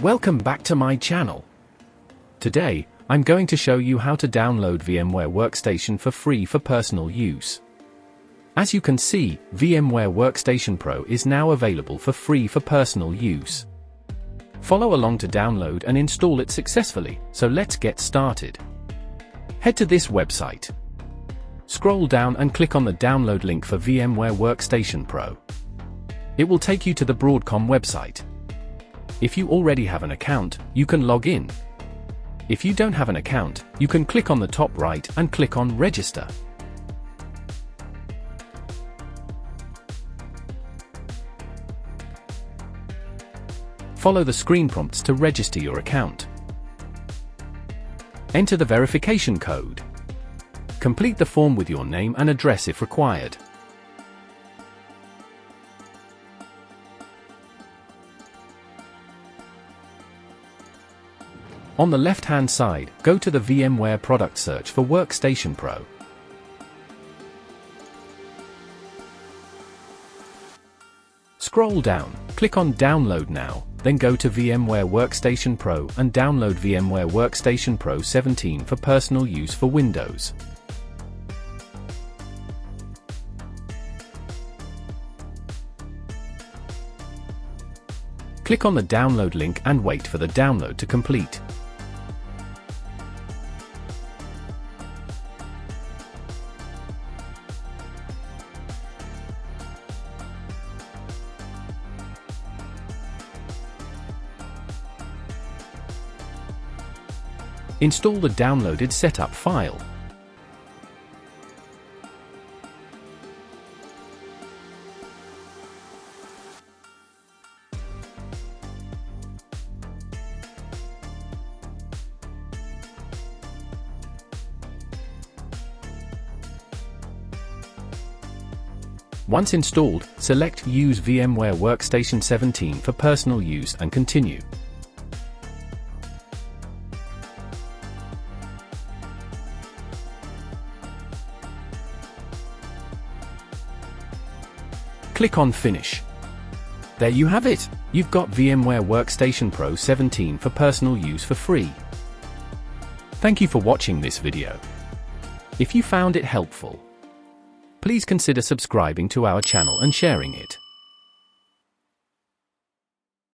Welcome back to my channel. Today, I'm going to show you how to download VMware Workstation for free for personal use. As you can see, VMware Workstation Pro is now available for free for personal use. Follow along to download and install it successfully, so let's get started. Head to this website. Scroll down and click on the download link for VMware Workstation Pro. It will take you to the Broadcom website. If you already have an account, you can log in. If you don't have an account, you can click on the top right and click on Register. Follow the screen prompts to register your account. Enter the verification code. Complete the form with your name and address if required. On the left-hand side, go to the VMware product search for Workstation Pro. Scroll down, click on Download Now, then go to VMware Workstation Pro and download VMware Workstation Pro 17 for personal use for Windows. Click on the download link and wait for the download to complete. Install the downloaded setup file. Once installed, select Use VMware Workstation 17 for personal use and continue. Click on Finish. There you have it! You've got VMware Workstation Pro 17 for personal use for free. Thank you for watching this video. If you found it helpful, please consider subscribing to our channel and sharing it.